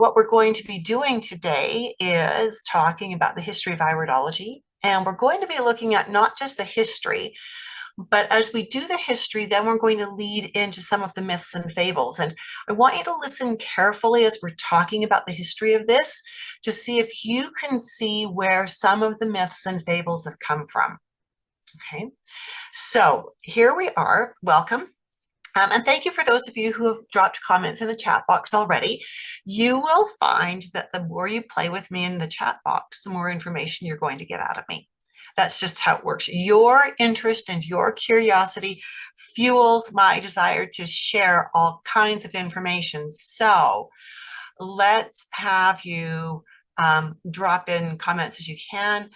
What we're going to be doing today is talking about the history of iridology. And we're going to be looking at not just the history, but as we do the history, then we're going to lead into some of the myths and fables. And I want you to listen carefully as we're talking about the history of this to see if you can see where some of the myths and fables have come from. Okay, so here we are. Welcome. And thank you for those of you who have dropped comments in the chat box already. You will find that the more you play with me in the chat box, the more information you're going to get out of me. That's just how it works. Your interest and your curiosity fuels my desire to share all kinds of information. So let's have you drop in comments as you can.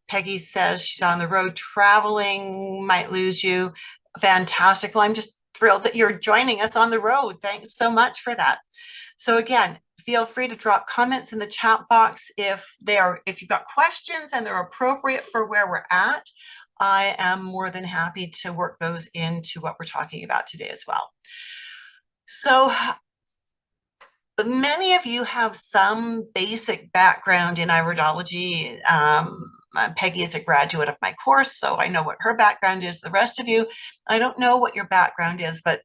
Peggy says she's on the road traveling, might lose you. Fantastic. Well, I'm just thrilled that you're joining us on the road. Thanks so much for that. So again, feel free to drop comments in the chat box if you've got questions and they're appropriate for where we're at. I am more than happy to work those into what we're talking about today as well. So many of you have some basic background in iridology. Peggy is a graduate of my course, so I know what her background is. The rest of you, I don't know what your background is, but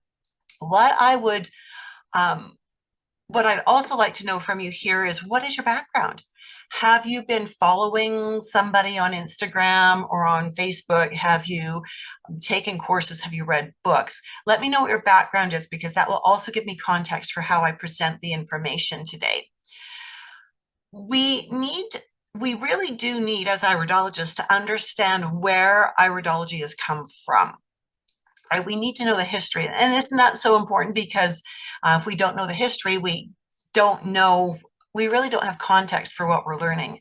what I'd also like to know from you here is, what is your background? Have you been following somebody on Instagram or on Facebook? Have you taken courses? Have you read books? Let me know what your background is, because that will also give me context for how I present the information today. We really do need, as iridologists, to understand where iridology has come from. Right? We need to know the history. And isn't that so important? Because if we don't know the history, we really don't have context for what we're learning.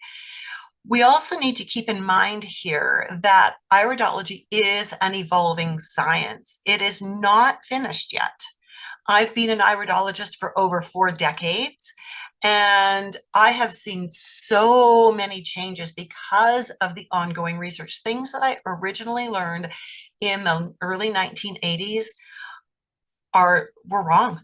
We also need to keep in mind here that iridology is an evolving science. It is not finished yet. I've been an iridologist for over 4 decades, and I have seen so many changes because of the ongoing research. Things that I originally learned in the early 1980s were wrong.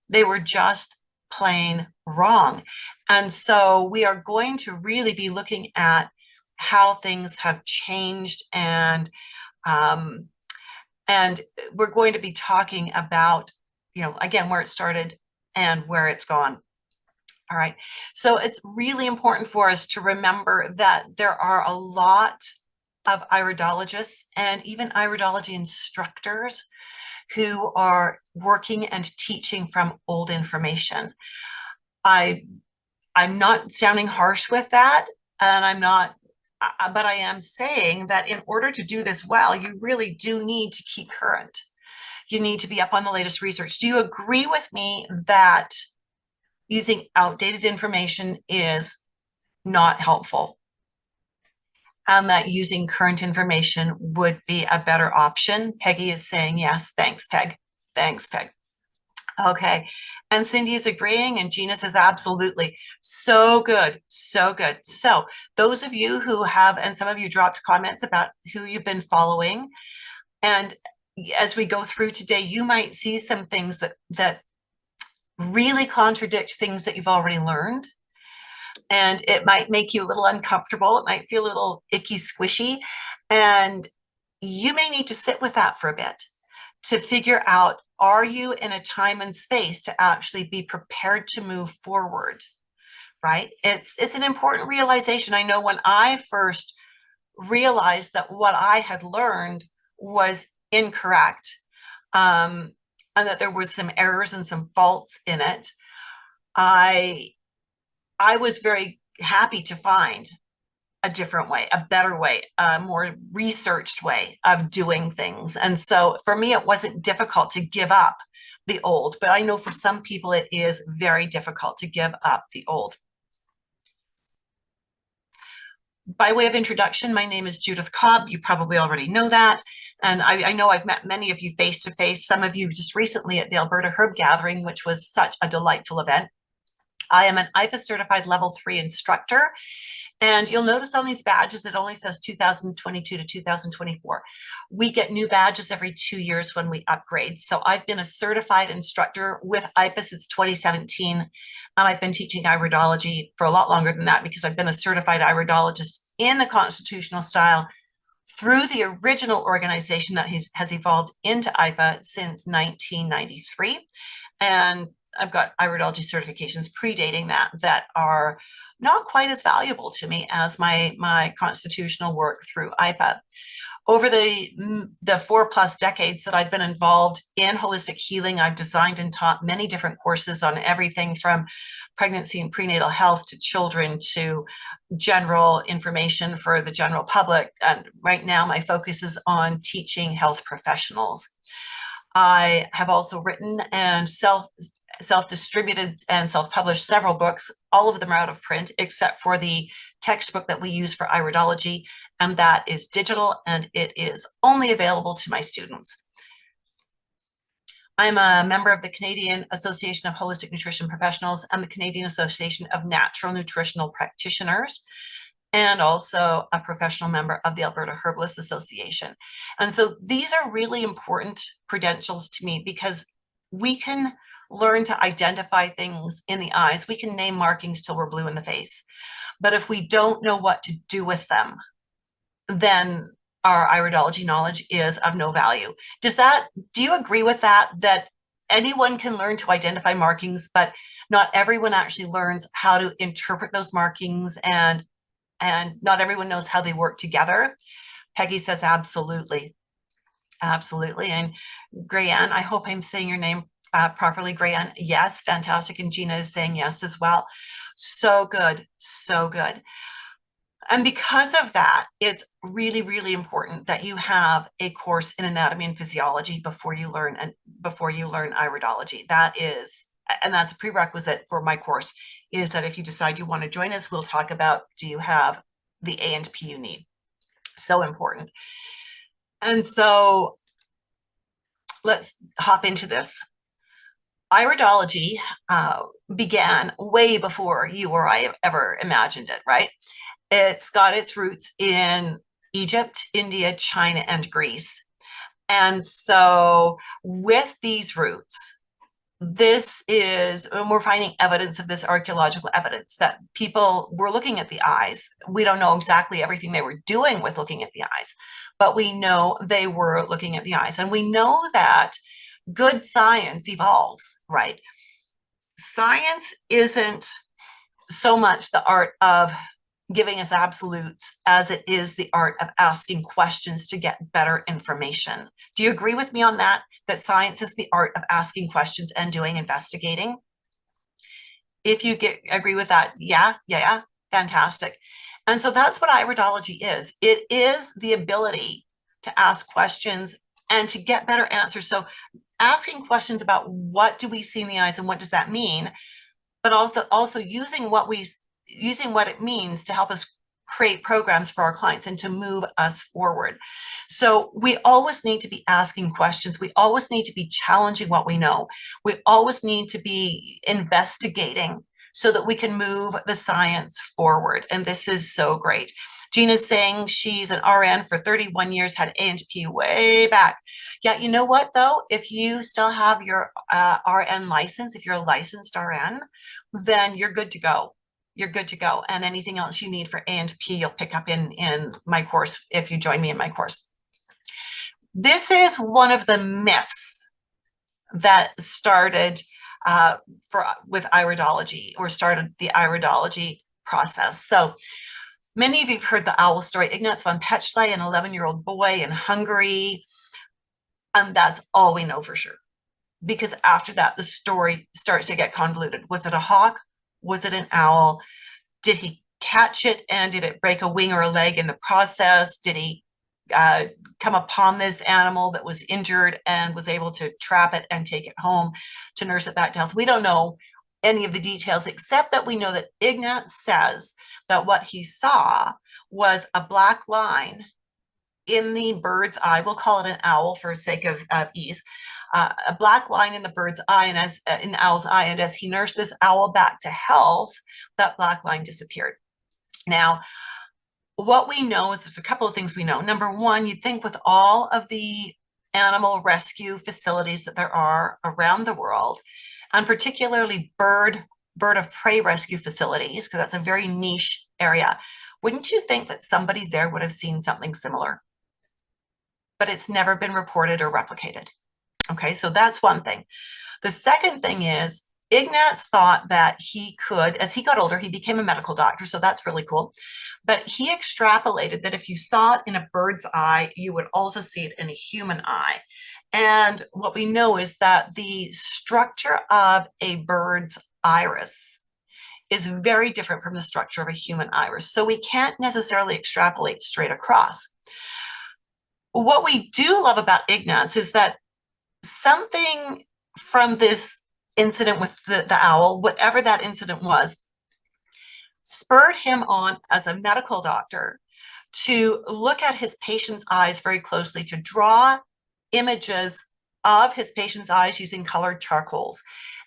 They were just plain wrong. And so we are going to really be looking at how things have changed, and we're going to be talking about, again, where it started and where it's gone. All right. So it's really important for us to remember that there are a lot of iridologists and even iridology instructors who are working and teaching from old information. I'm not sounding harsh with that, and but I am saying that in order to do this well, you really do need to keep current. You need to be up on the latest research. Do you agree with me that using outdated information is not helpful, and that using current information would be a better option? Peggy is saying yes. Thanks, Peg. Thanks, Peg. Okay. And Cindy is agreeing, and Gina says absolutely. So good. So good. So those of you who have, and some of you dropped comments about who you've been following, and as we go through today, you might see some things that really contradict things that you've already learned. And it might make you a little uncomfortable. It might feel a little icky, squishy. And you may need to sit with that for a bit to figure out, are you in a time and space to actually be prepared to move forward, right? It's an important realization. I know when I first realized that what I had learned was incorrect, and that there was some errors and some faults in it, I was very happy to find a different way, a better way, a more researched way of doing things. And so for me, it wasn't difficult to give up the old, but I know for some people it is very difficult to give up the old. By way of introduction, my name is Judith Cobb. You probably already know that. And I know I've met many of you face to face, some of you just recently at the Alberta Herb Gathering, which was such a delightful event. I am an IPA certified level 3 instructor. And you'll notice on these badges, it only says 2022 to 2024. We get new badges every 2 years when we upgrade. So I've been a certified instructor with IPA since 2017. And I've been teaching iridology for a lot longer than that because I've been a certified iridologist in the constitutional style through the original organization that has evolved into IPA since 1993. And I've got iridology certifications predating that are not quite as valuable to me as my constitutional work through IPA. Over the 4+ decades that I've been involved in holistic healing, I've designed and taught many different courses on everything from pregnancy and prenatal health to children to general information for the general public. And right now my focus is on teaching health professionals. I have also written and self-distributed and self-published several books. All of them are out of print, except for the textbook that we use for iridology, and that is digital, and it is only available to my students. I'm a member of the Canadian Association of Holistic Nutrition Professionals and the Canadian Association of Natural Nutritional Practitioners, and also a professional member of the Alberta Herbalist Association. And so these are really important credentials to me because we can learn to identify things in the eyes. We can name markings till we're blue in the face. But if we don't know what to do with them, then our iridology knowledge is of no value. Do you agree with that anyone can learn to identify markings, but not everyone actually learns how to interpret those markings, and not everyone knows how they work together? Peggy says, absolutely. Absolutely. And Grayanne, I hope I'm saying your name properly. Grayanne, yes, fantastic. And Gina is saying yes as well. So good, so good. And because of that, it's really, really important that you have a course in anatomy and physiology before you learn iridology. That's a prerequisite for my course, is that if you decide you want to join us, we'll talk about, do you have the A and P you need? So important. And so let's hop into this. Iridology began way before you or I have ever imagined it, right? It's got its roots in Egypt, India, China, and Greece. And so with these roots, and we're finding evidence of this, archaeological evidence, that people were looking at the eyes. We don't know exactly everything they were doing with looking at the eyes, but we know they were looking at the eyes. And we know that good science evolves, right? Science isn't so much the art of giving us absolutes as it is the art of asking questions to get better information. Do you agree with me on that? That science is the art of asking questions and doing investigating? If you agree with that, yeah, fantastic. And so that's what iridology is. It is the ability to ask questions and to get better answers. So asking questions about what do we see in the eyes and what does that mean, but also using what it means to help us create programs for our clients and to move us forward. So we always need to be asking questions. We always need to be challenging what we know. We always need to be investigating so that we can move the science forward. And this is so great. Gina's saying she's an RN for 31 years, had A&P way back. Yeah, you know what though? If you still have your RN license, if you're a licensed RN, then you're good to go. You're good to go. And anything else you need for A&P, you'll pick up in my course if you join me in my course. This is one of the myths that started with iridology, or started the iridology process. So many of you have heard the owl story, Ignaz von Petschley, an 11-year-old boy in Hungary. And that's all we know for sure. Because after that, the story starts to get convoluted. Was it a hawk? Was it an owl? Did he catch it, and did it break a wing or a leg in the process? Did he come upon this animal that was injured and was able to trap it and take it home to nurse it back to health? We don't know any of the details, except that we know that Ignaz says that what he saw was a black line in the bird's eye. We'll call it an owl for sake of ease. a black line in the bird's eye and as in the owl's eye. And as he nursed this owl back to health, that black line disappeared. Now, what we know is there's a couple of things we know. Number one, you'd think with all of the animal rescue facilities that there are around the world, and particularly bird of prey rescue facilities, because that's a very niche area, wouldn't you think that somebody there would have seen something similar? But it's never been reported or replicated. Okay, so that's one thing. The second thing is Ignatz thought that he could, as he got older, he became a medical doctor, so that's really cool. But he extrapolated that if you saw it in a bird's eye, you would also see it in a human eye. And what we know is that the structure of a bird's iris is very different from the structure of a human iris. So we can't necessarily extrapolate straight across. What we do love about Ignatz is that something from this incident with the owl, whatever that incident was, spurred him on as a medical doctor to look at his patient's eyes very closely, to draw images of his patient's eyes using colored charcoals,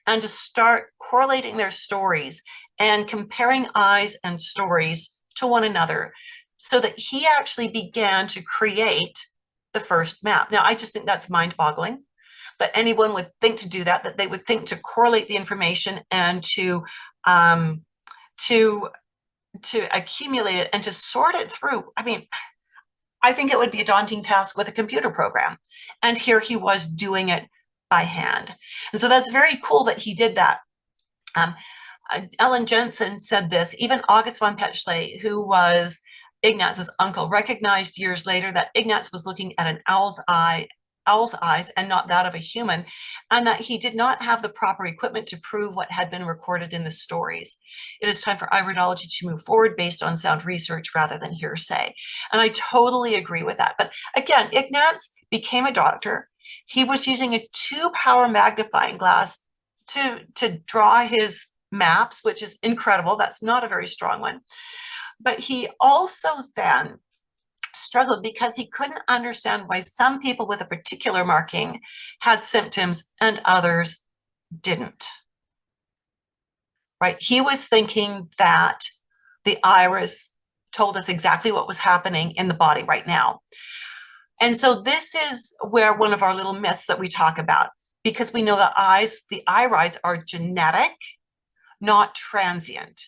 and to start correlating their stories and comparing eyes and stories to one another, so that he actually began to create the first map. Now, I just think that's mind-boggling that anyone would think to do that, that they would think to correlate the information and to accumulate it and to sort it through. I mean, I think it would be a daunting task with a computer program. And here he was doing it by hand. And so that's very cool that he did that. Ellen Jensen said this, even August von Petschle, who was Ignatz's uncle, recognized years later that Ignatz was looking at an owl's eyes and not that of a human, and that he did not have the proper equipment to prove what had been recorded in the stories. It is time for iridology to move forward based on sound research rather than hearsay. And I totally agree with that. But again, Ignatz became a doctor. He was using a 2-power magnifying glass to draw his maps, which is incredible. That's not a very strong one. But he also then struggled because he couldn't understand why some people with a particular marking had symptoms and others didn't. Right? He was thinking that the iris told us exactly what was happening in the body right now. And so this is where one of our little myths that we talk about, because we know that the irides are genetic, not transient.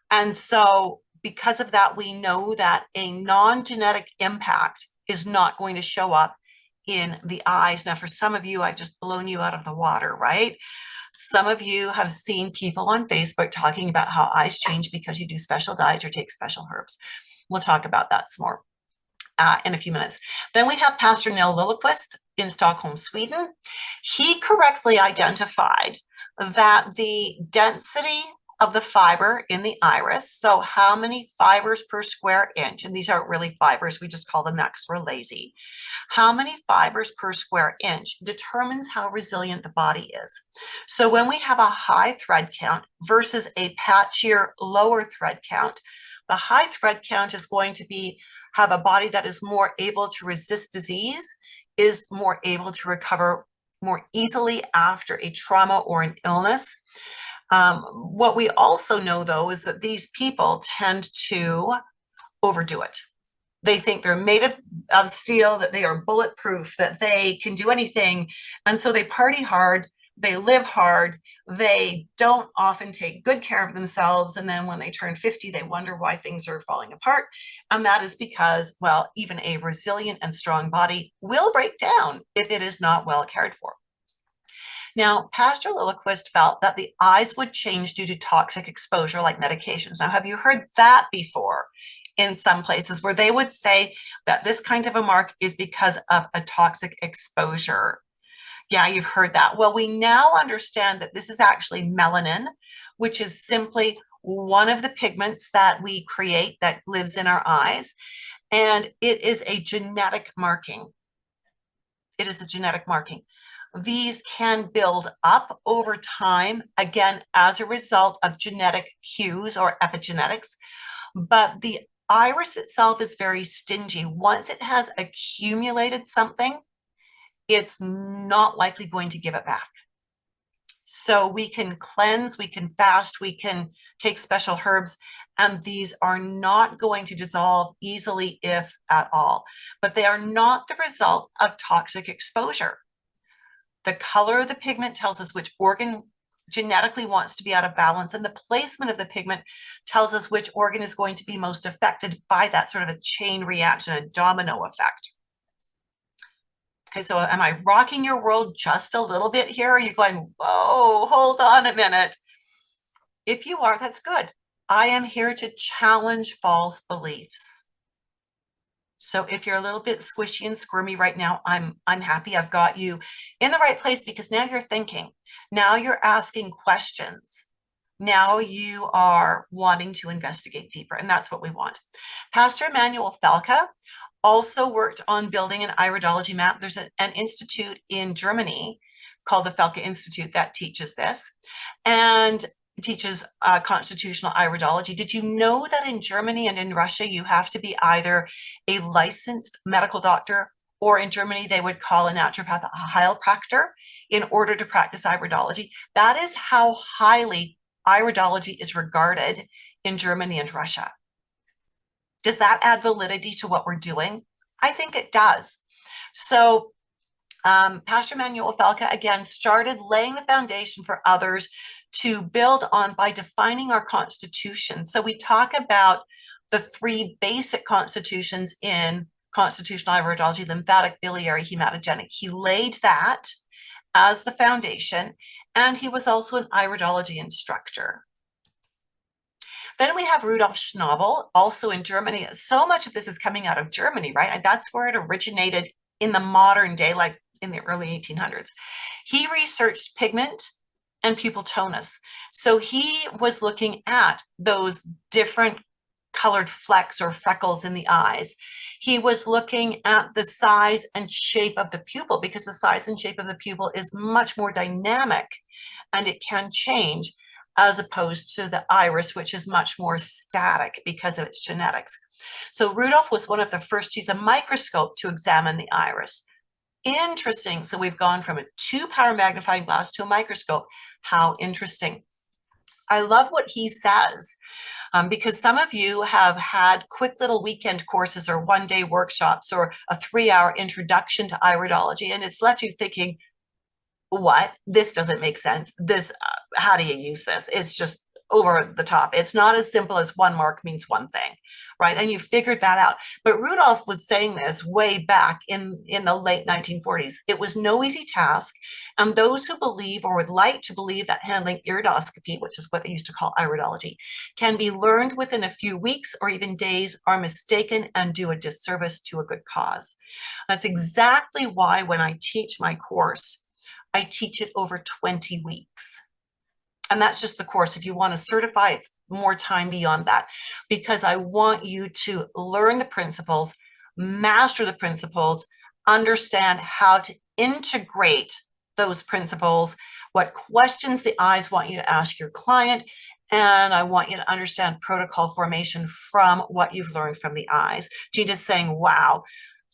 And so because of that, we know that a non-genetic impact is not going to show up in the eyes. Now, for some of you, I've just blown you out of the water, right? Some of you have seen people on Facebook talking about how eyes change because you do special diets or take special herbs. We'll talk about that some more in a few minutes. Then we have Pastor Neil Liljeqvist in Stockholm, Sweden. He correctly identified that the density of the fiber in the iris, so how many fibers per square inch, and these aren't really fibers, we just call them that because we're lazy. How many fibers per square inch determines how resilient the body is. So when we have a high thread count versus a patchier lower thread count, the high thread count is going to have a body that is more able to resist disease, is more able to recover more easily after a trauma or an illness. What we also know, though, is that these people tend to overdo it. They think they're made of steel, that they are bulletproof, that they can do anything. And so they party hard, they live hard, they don't often take good care of themselves. And then when they turn 50, they wonder why things are falling apart. And that is because, well, even a resilient and strong body will break down if it is not well cared for. Now, Pastor Liljeqvist felt that the eyes would change due to toxic exposure like medications. Now, have you heard that before in some places where they would say that this kind of a mark is because of a toxic exposure? Yeah, you've heard that. Well, we now understand that this is actually melanin, which is simply one of the pigments that we create that lives in our eyes. And it is a genetic marking. It is a genetic marking. These can build up over time, again, as a result of genetic cues or epigenetics. But the iris itself is very stingy. Once it has accumulated something, it's not likely going to give it back. So we can cleanse, we can fast, we can take special herbs, and these are not going to dissolve easily, if at all. But they are not the result of toxic exposure. The color of the pigment tells us which organ genetically wants to be out of balance, and the placement of the pigment tells us which organ is going to be most affected by that sort of a chain reaction, a domino effect. Okay, so am I rocking your world just a little bit here? Are you going, whoa, hold on a minute? If you are, that's good. I am here to challenge false beliefs. So if you're a little bit squishy and squirmy right now, I'm happy I've got you in the right place, because now you're thinking, now you're asking questions. Now you are wanting to investigate deeper, and that's what we want. Pastor Emmanuel Falca also worked on building an iridology map. There's an institute in Germany called the Falca Institute that teaches this and teaches constitutional iridology. Did you know that in Germany and in Russia, you have to be either a licensed medical doctor, or in Germany, they would call a naturopath a Heilpraktiker, in order to practice iridology? That is how highly iridology is regarded in Germany and Russia. Does that add validity to what we're doing? I think it does. So Pastor Emmanuel Falca, again, started laying the foundation for others to build on by defining our constitution. So we talk about the three basic constitutions in constitutional iridology: lymphatic, biliary, hematogenic. He laid that as the foundation, and he was also an iridology instructor. Then we have Rudolf Schnabel, also in Germany. So much of this is coming out of Germany, right? And that's where it originated in the modern day, like in the early 1800s. He researched pigment and pupil tonus. So he was looking at those different colored flecks or freckles in the eyes. He was looking at the size and shape of the pupil, because the size and shape of the pupil is much more dynamic and it can change, as opposed to the iris, which is much more static because of its genetics. So Rudolf was one of the first to use a microscope to examine the iris. Interesting. So we've gone from a 2-power magnifying glass to a microscope. How interesting. I love what he says, because some of you have had quick little weekend courses or one-day workshops or a 3-hour introduction to iridology, and it's left you thinking, what? This doesn't make sense. This, how do you use this? It's just over the top. It's not as simple as one mark means one thing, right? And you figured that out. But Rudolf was saying this way back in the late 1940s. It was no easy task. And those who believe or would like to believe that handling iridoscopy, which is what they used to call iridology, can be learned within a few weeks or even days, are mistaken and do a disservice to a good cause. That's exactly why when I teach my course, I teach it over 20 weeks. And that's just the course. If you want to certify, it's more time beyond that, because I want you to learn the principles, master the principles, understand how to integrate those principles, what questions the eyes want you to ask your client, and I want you to understand protocol formation from what you've learned from the eyes. Gina's saying, wow,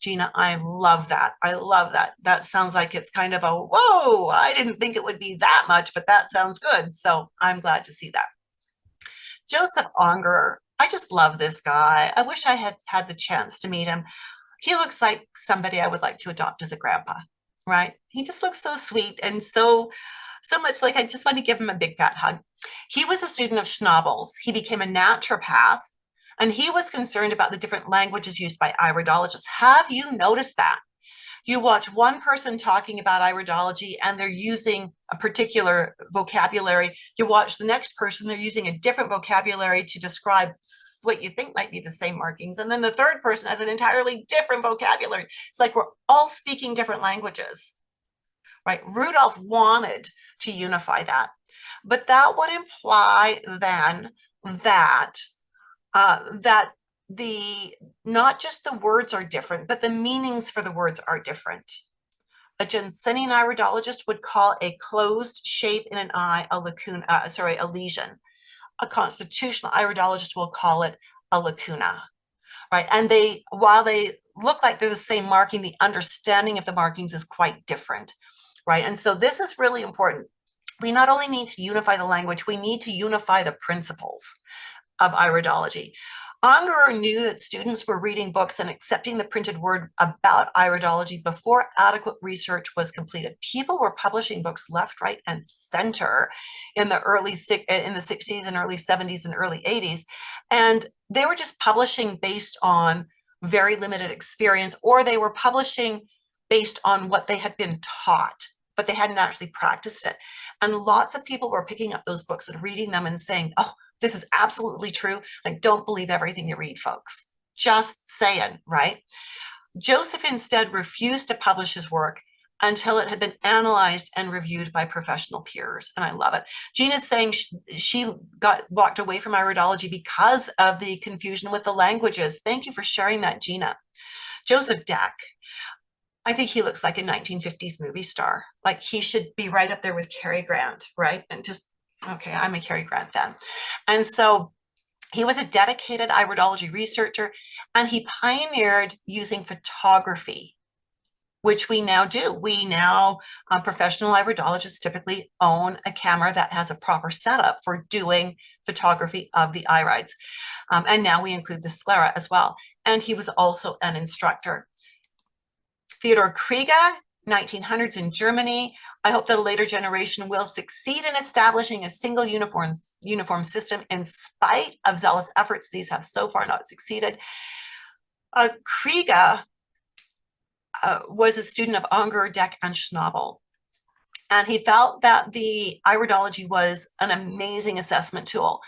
Gina, I love that. I love that. That sounds like it's kind of a, whoa, I didn't think it would be that much, but that sounds good. So I'm glad to see that. Joseph Ongerer, I just love this guy. I wish I had had the chance to meet him. He looks like somebody I would like to adopt as a grandpa, right? He just looks so sweet and so much like I just want to give him a big fat hug. He was a student of Schnabel's. He became a naturopath, and he was concerned about the different languages used by iridologists. Have you noticed that? You watch one person talking about iridology and they're using a particular vocabulary. You watch the next person, they're using a different vocabulary to describe what you think might be the same markings. And then the third person has an entirely different vocabulary. It's like we're all speaking different languages, right? Rudolf wanted to unify that. But that would imply then that not just the words are different, but the meanings for the words are different. A Jensenian iridologist would call a closed shape in an eye a lacuna, a lesion. A constitutional iridologist will call it a lacuna, right? And while they look like they're the same marking, the understanding of the markings is quite different, right? And so this is really important. We not only need to unify the language, we need to unify the principles of iridology. Unger knew that students were reading books and accepting the printed word about iridology before adequate research was completed. People were publishing books left, right, and center in the in the 60s and early 70s and early 80s. And they were just publishing based on very limited experience, or they were publishing based on what they had been taught, but they hadn't actually practiced it. And lots of people were picking up those books and reading them and saying, oh, this is absolutely true. Like, don't believe everything you read, folks. Just saying, right? Joseph instead refused to publish his work until it had been analyzed and reviewed by professional peers. And I love it. Gina's saying she walked away from iridology because of the confusion with the languages. Thank you for sharing that, Gina. Joseph Deck. I think he looks like a 1950s movie star. Like, he should be right up there with Cary Grant, right? And just, okay, I'm a Cary Grant fan. And so he was a dedicated iridology researcher, and he pioneered using photography, which we now do. We now, professional iridologists typically own a camera that has a proper setup for doing photography of the irides. And now we include the sclera as well. And he was also an instructor. Theodor Kriege, 1900s in Germany. I hope that a later generation will succeed in establishing a single uniform system in spite of zealous efforts. These have so far not succeeded. Kriege was a student of Unger, Deck, and Schnabel. And he felt that the iridology was an amazing assessment tool,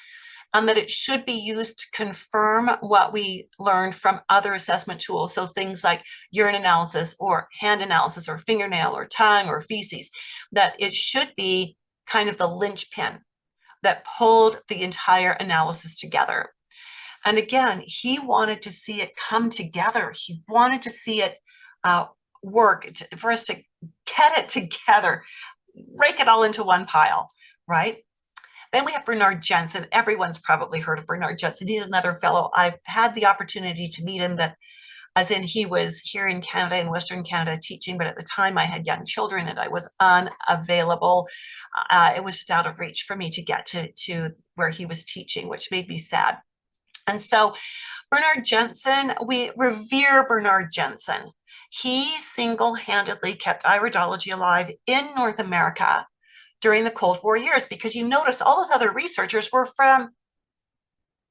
and that it should be used to confirm what we learned from other assessment tools. So things like urine analysis or hand analysis or fingernail or tongue or feces, that it should be kind of the linchpin that pulled the entire analysis together. And again, he wanted to see it come together. He wanted to see it work, for us to get it together, rake it all into one pile, right? Then we have Bernard Jensen. Everyone's probably heard of Bernard Jensen. He's another fellow. I've had the opportunity to meet him, that as in he was here in Canada, in Western Canada, teaching, but at the time I had young children and I was unavailable. It was just out of reach for me to get to where he was teaching, which made me sad. And so Bernard Jensen, we revere Bernard Jensen. He single-handedly kept iridology alive in North America during the Cold War years, because you notice all those other researchers were from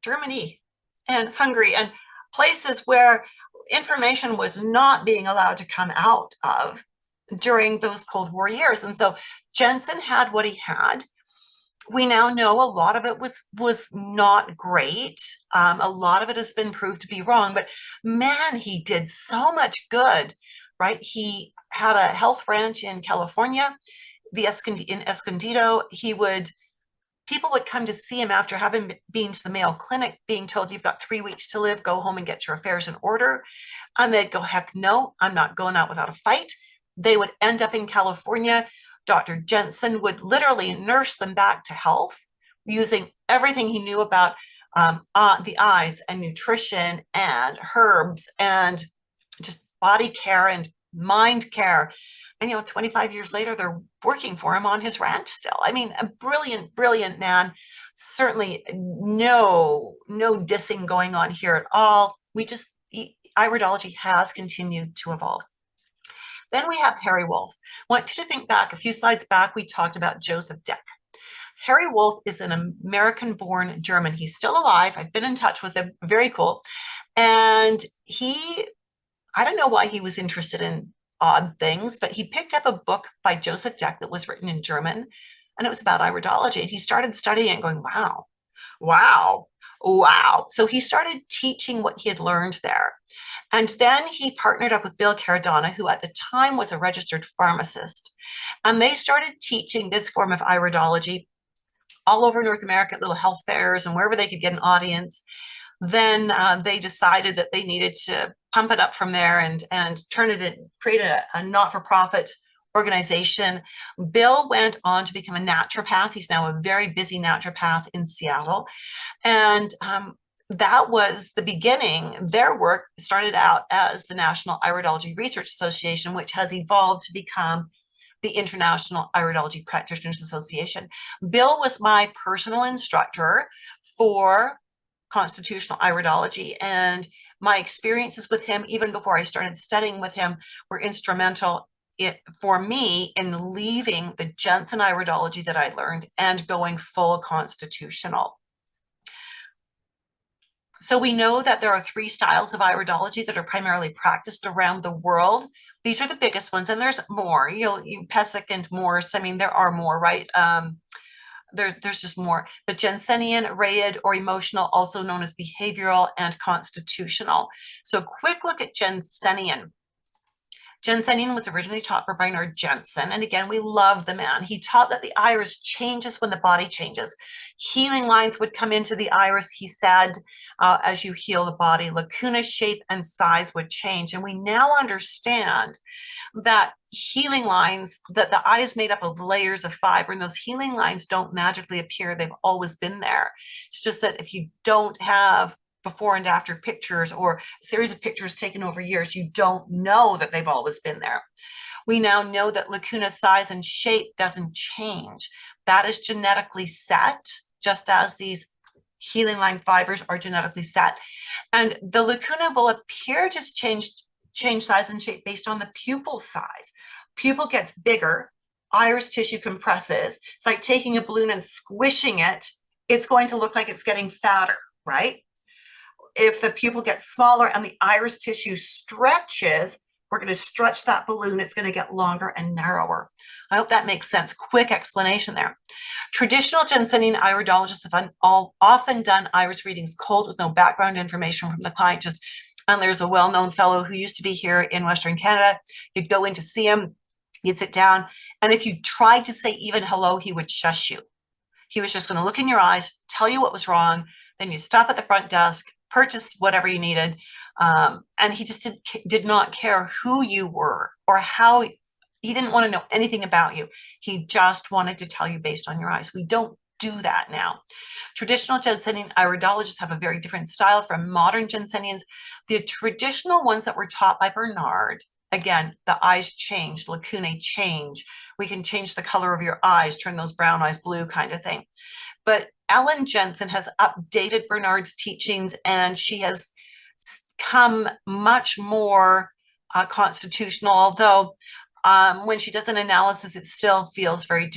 Germany and Hungary and places where information was not being allowed to come out of during those Cold War years. And so Jensen had what he had. We now know a lot of it was not great. A lot of it has been proved to be wrong, but man, he did so much good, right? He had a health ranch in California, in Escondido. People would come to see him after having been to the Mayo Clinic, being told, you've got 3 weeks to live, go home and get your affairs in order. And they'd go, heck no, I'm not going out without a fight. They would end up in California. Dr. Jensen would literally nurse them back to health using everything he knew about the eyes and nutrition and herbs and just body care and mind care. And, 25 years later, they're working for him on his ranch still. I mean, a brilliant, brilliant man. Certainly no dissing going on here at all. Iridology has continued to evolve. Then we have Harry Wolff. I want you to think back, a few slides back, we talked about Joseph Deck. Harry Wolff is an American-born German. He's still alive. I've been in touch with him. Very cool. And I don't know why he was interested in odd things, but he picked up a book by Joseph Deck that was written in German, and it was about iridology. And he started studying it, going, wow, wow, wow. So he started teaching what he had learned there. And then he partnered up with Bill Caradonna, who at the time was a registered pharmacist. And they started teaching this form of iridology all over North America at little health fairs and wherever they could get an audience. Then they decided that they needed to pump it up from there and create a not-for-profit organization. Bill went on to become a naturopath. He's now a very busy naturopath in Seattle. And that was the beginning. Their work started out as the National Iridology Research Association, which has evolved to become the International Iridology Practitioners Association. Bill was my personal instructor for constitutional iridology, and my experiences with him, even before I started studying with him, were instrumental for me in leaving the Jensen iridology that I learned and going full constitutional. So we know that there are 3 styles of iridology that are primarily practiced around the world. These are the biggest ones, and there's more. Pesach and Morse. I mean, there are more, right? There's just more. But Jensenian, Rayid, or emotional, also known as behavioral and constitutional. So quick look at Jensenian. Jensenian was originally taught by Bernard Jensen. And again, we love the man. He taught that the iris changes when the body changes. Healing lines would come into the iris, he said, as you heal the body. Lacuna shape and size would change. And we now understand that healing lines, that the eye is made up of layers of fiber, and those healing lines don't magically appear. They've always been there. It's just that if you don't have before and after pictures or a series of pictures taken over years, you don't know that they've always been there. We now know that lacuna size and shape doesn't change. That is genetically set, just as these healing line fibers are genetically set. And the lacuna will appear to change size and shape based on the pupil size. Pupil gets bigger, iris tissue compresses. It's like taking a balloon and squishing it. It's going to look like it's getting fatter, right? If the pupil gets smaller and the iris tissue stretches, we're going to stretch that balloon. It's going to get longer and narrower. I hope that makes sense. Quick explanation there. Traditional Jensenian iridologists have often done iris readings cold with no background information from the client. And there's a well-known fellow who used to be here in Western Canada. You'd go in to see him, you'd sit down, and if you tried to say even hello, he would shush you. He was just going to look in your eyes, tell you what was wrong, then you stop at the front desk, purchase whatever you needed, and he just did not care who you were or how. He didn't want to know anything about you. He just wanted to tell you based on your eyes. We don't do that now. Traditional Jensenian iridologists have a very different style from modern Jensenians. The traditional ones that were taught by Bernard, again, the eyes change, lacunae change. We can change the color of your eyes, turn those brown eyes blue kind of thing. But Ellen Jensen has updated Bernard's teachings, and she has come much more constitutional, although when she does an analysis, it still feels very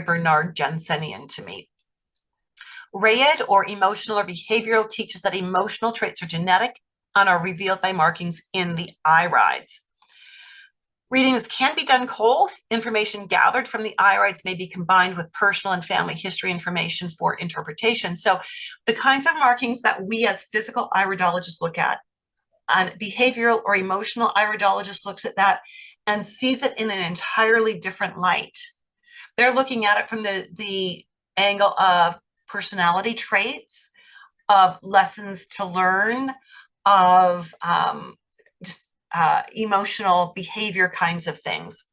Bernard Jensenian to me. Rayid, or emotional or behavioral, teaches that emotional traits are genetic and are revealed by markings in the irides. Readings can be done cold. Information gathered from the irides may be combined with personal and family history information for interpretation. So the kinds of markings that we as physical iridologists look at, and behavioral or emotional iridologist looks at that and sees it in an entirely different light. They're looking at it from the angle of personality traits, of lessons to learn, of emotional behavior kinds of things.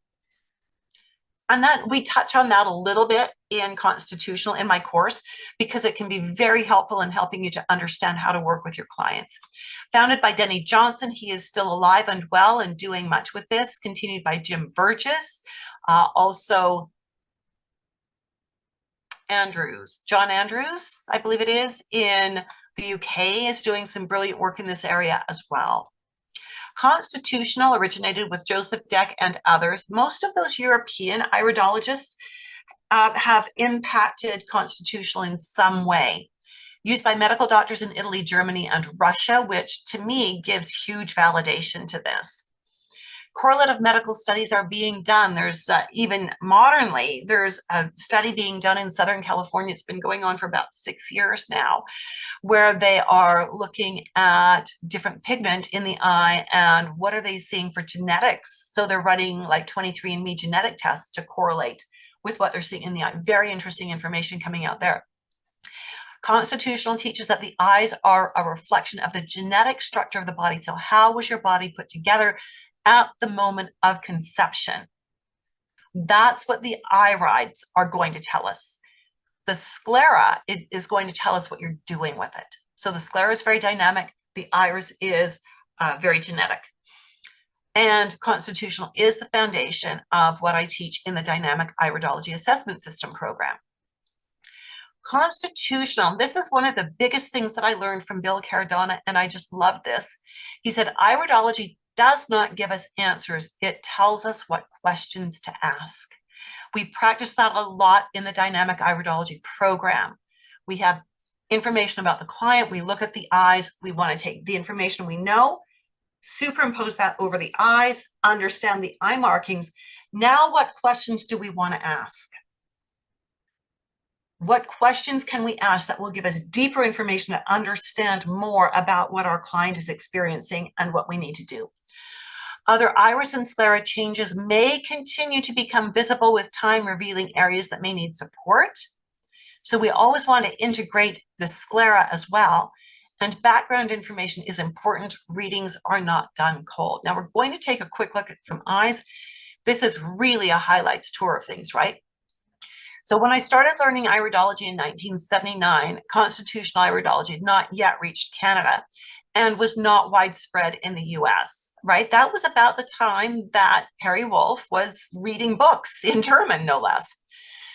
And that we touch on that a little bit in constitutional in my course, because it can be very helpful in helping you to understand how to work with your clients. Founded by Denny Johnson, he is still alive and well and doing much with this. Continued by Jim Burgess, also John Andrews, I believe it is, in the UK, is doing some brilliant work in this area as well. Constitutional originated with Joseph Deck and others. Most of those European iridologists have impacted constitutional in some way. Used by medical doctors in Italy, Germany, and Russia, which to me gives huge validation to this. Correlative medical studies are being done. There's even modernly, there's a study being done in Southern California. It's been going on for about 6 years now, where they are looking at different pigment in the eye and what are they seeing for genetics. So they're running like 23andMe genetic tests to correlate with what they're seeing in the eye. Very interesting information coming out there. Constitutional teaches that the eyes are a reflection of the genetic structure of the body. So how was your body put together at the moment of conception? That's what the irides are going to tell us. The sclera is going to tell us what you're doing with it. So the sclera is very dynamic. The iris is very genetic. And constitutional is the foundation of what I teach in the dynamic iridology assessment system program. Constitutional, this is one of the biggest things that I learned from Bill Cardona, and I just love this. He said, iridology does not give us answers. It tells us what questions to ask. We practice that a lot in the dynamic iridology program. We have information about the client. We look at the eyes. We want to take the information we know, superimpose that over the eyes, understand the eye markings. Now, what questions do we want to ask? What questions can we ask that will give us deeper information to understand more about what our client is experiencing and what we need to do? Other iris and sclera changes may continue to become visible with time, revealing areas that may need support. So we always want to integrate the sclera as well. And background information is important. Readings are not done cold. Now we're going to take a quick look at some eyes. This is really a highlights tour of things, right? So when I started learning iridology in 1979, constitutional iridology had not yet reached Canada and was not widespread in the US, right? That was about the time that Harry Wolff was reading books in German, no less.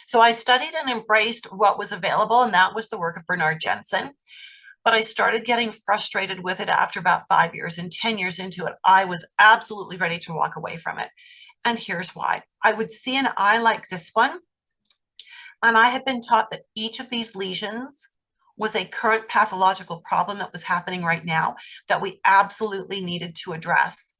So I studied and embraced what was available, and that was the work of Bernard Jensen. But I started getting frustrated with it after about 5 years, and 10 years into it, I was absolutely ready to walk away from it. And here's why. I would see an eye like this one, and I had been taught that each of these lesions was a current pathological problem that was happening right now that we absolutely needed to address.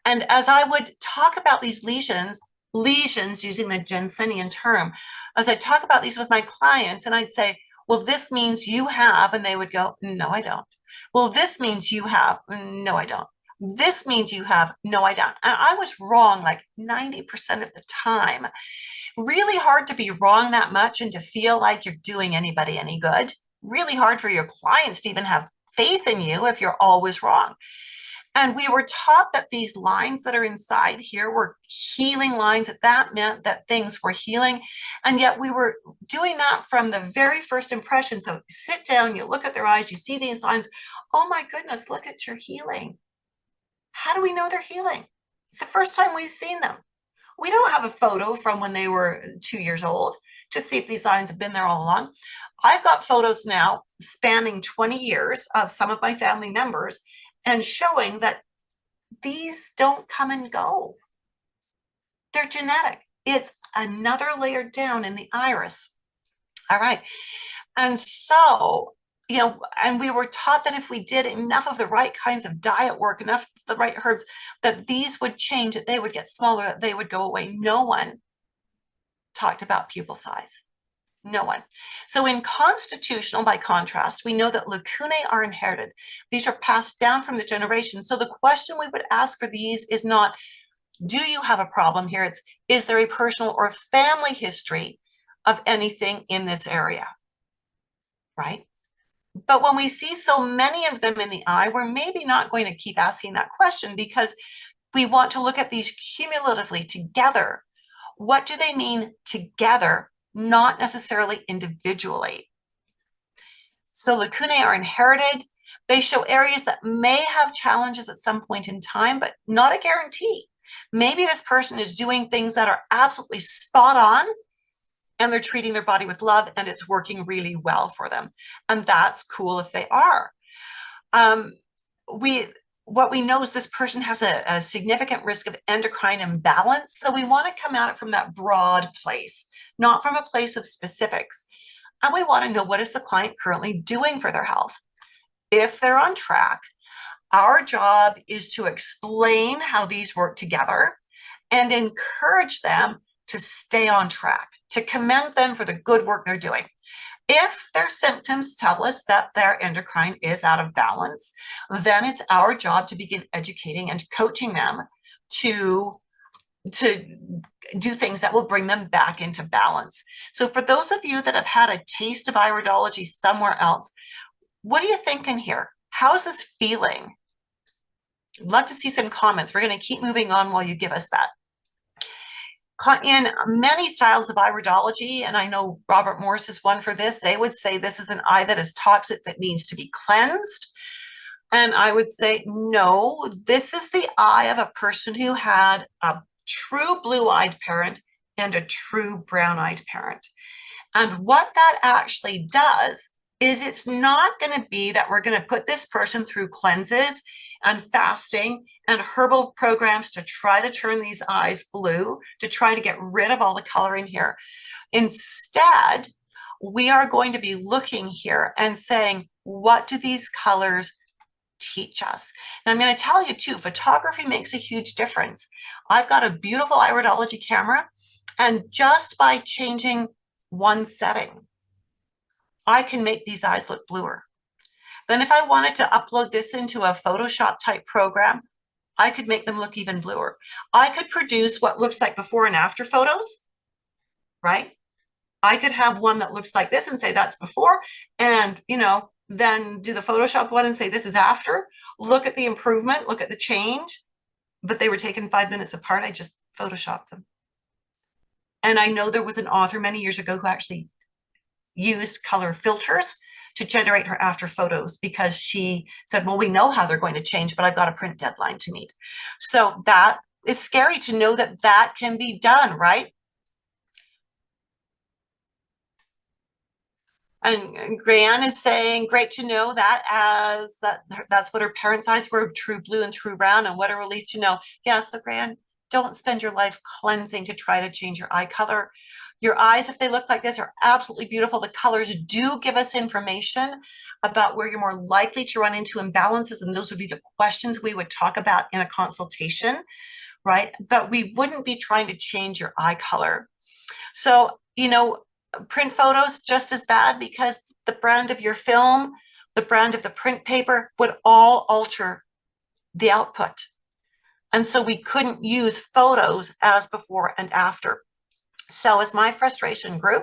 And as I would talk about these lesions using the Jensenian term, as I talk about these with my clients, and I'd say, well, this means you have, and they would go, no, I don't. Well, this means you have, no, I don't. This means you have, no, I don't. And I was wrong like 90% of the time. Really hard to be wrong that much and to feel like you're doing anybody any good. Really hard for your clients to even have faith in you if you're always wrong. And we were taught that these lines that are inside here were healing lines, that meant that things were healing. And yet we were doing that from the very first impression. So you sit down, you look at their eyes, you see these lines. Oh my goodness, look at your healing. How do we know they're healing? It's the first time we've seen them. We don't have a photo from when they were 2 years old to see if these lines have been there all along. I've got photos now spanning 20 years of some of my family members and showing that these don't come and go. They're genetic. It's another layer down in the iris. All right. And so, and we were taught that if we did enough of the right kinds of diet work, enough of the right herbs, that these would change, that they would get smaller, that they would go away. No one talked about pupil size. No one. So in constitutional, by contrast, we know that lacunae are inherited. These are passed down from the generation. So the question we would ask for these is not, do you have a problem here? It's, is there a personal or family history of anything in this area? Right? But when we see so many of them in the eye, we're maybe not going to keep asking that question because we want to look at these cumulatively together. What do they mean together, not necessarily individually? So lacunae are inherited. They show areas that may have challenges at some point in time, but not a guarantee. Maybe this person is doing things that are absolutely spot on, and they're treating their body with love, and it's working really well for them. And that's cool if they are. What we know is this person has a significant risk of endocrine imbalance. So we want to come at it from that broad place, not from a place of specifics. And we want to know, what is the client currently doing for their health? If they're on track, our job is to explain how these work together and encourage them to stay on track, to commend them for the good work they're doing. If their symptoms tell us that their endocrine is out of balance, then it's our job to begin educating and coaching them to do things that will bring them back into balance. So for those of you that have had a taste of iridology somewhere else, what are you thinking here? How is this feeling? I'd love to see some comments. We're going to keep moving on while you give us that. In many styles of iridology, and I know Robert Morris is one for this, they would say this is an eye that is toxic that needs to be cleansed. And I would say, no, this is the eye of a person who had a true blue-eyed parent and a true brown-eyed parent. And what that actually does is it's not going to be that we're going to put this person through cleanses and fasting and herbal programs to try to turn these eyes blue, to try to get rid of all the color in here. Instead, we are going to be looking here and saying, what do these colors teach us? And I'm going to tell you too, photography makes a huge difference. I've got a beautiful iridology camera, and just by changing one setting, I can make these eyes look bluer. Then if I wanted to upload this into a Photoshop type program, I could make them look even bluer. I could produce what looks like before and after photos, right? I could have one that looks like this and say that's before, and then do the Photoshop one and say this is after. Look at the improvement, look at the change. But they were taken 5 minutes apart. I just Photoshopped them. And I know there was an author many years ago who actually used color filters to generate her after photos, because she said, well, we know how they're going to change, but I've got a print deadline to meet. So that is scary to know that that can be done, right? And Grayanne is saying, great to know that, as that's what her parents' eyes were, true blue and true brown, and what a relief to know. Yeah, so Grayanne, don't spend your life cleansing to try to change your eye color. Your eyes, if they look like this, are absolutely beautiful. The colors do give us information about where you're more likely to run into imbalances, and those would be the questions we would talk about in a consultation, right? But we wouldn't be trying to change your eye color. So, print photos just as bad, because the brand of your film, the brand of the print paper would all alter the output. And so we couldn't use photos as before and after. So as my frustration grew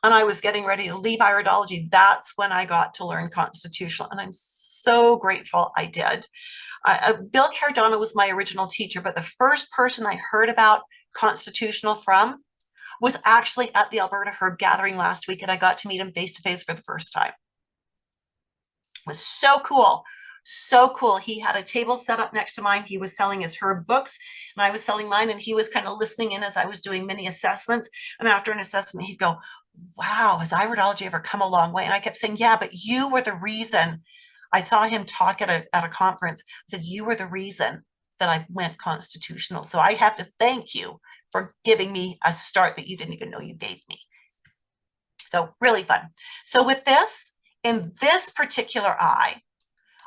and I was getting ready to leave iridology, that's when I got to learn constitutional. And I'm so grateful I did. Bill Cardano was my original teacher, but the first person I heard about constitutional from was actually at the Alberta Herb Gathering last week, and I got to meet him face to face for the first time. It was so cool. So cool. He had a table set up next to mine. He was selling his herb books and I was selling mine, and he was kind of listening in as I was doing mini assessments. And after an assessment, he'd go, wow, has iridology ever come a long way? And I kept saying, yeah, but you were the reason. I saw him talk at a conference. I said, you were the reason that I went constitutional. So I have to thank you for giving me a start that you didn't even know you gave me. So really fun. So with this, in this particular eye,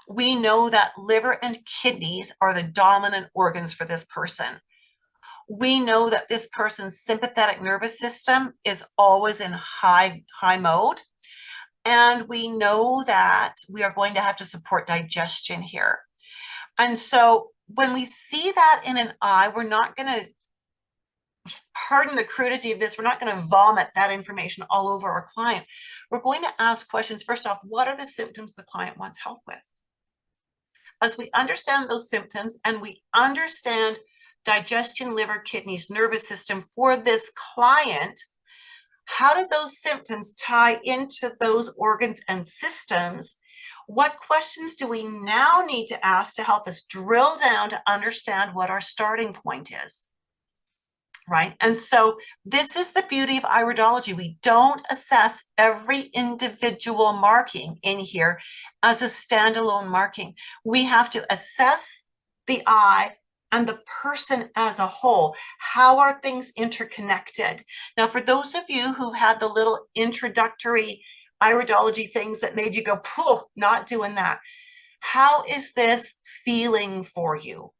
we know that liver and kidneys are the dominant organs for this person. We know that this person's sympathetic nervous system is always in high mode. And we know that we are going to have to support digestion here. And so when we see that in an eye, we're not going to, pardon the crudity of this, we're not going to vomit that information all over our client. We're going to ask questions. First off, what are the symptoms the client wants help with? As we understand those symptoms and we understand digestion, liver, kidneys, nervous system for this client, how do those symptoms tie into those organs and systems? What questions do we now need to ask to help us drill down to understand what our starting point is? Right? And so this is the beauty of iridology. We don't assess every individual marking in here as a standalone marking. We have to assess the eye and the person as a whole. How are things interconnected? Now, for those of you who had the little introductory iridology things that made you go, pooh, not doing that. How is this feeling for you?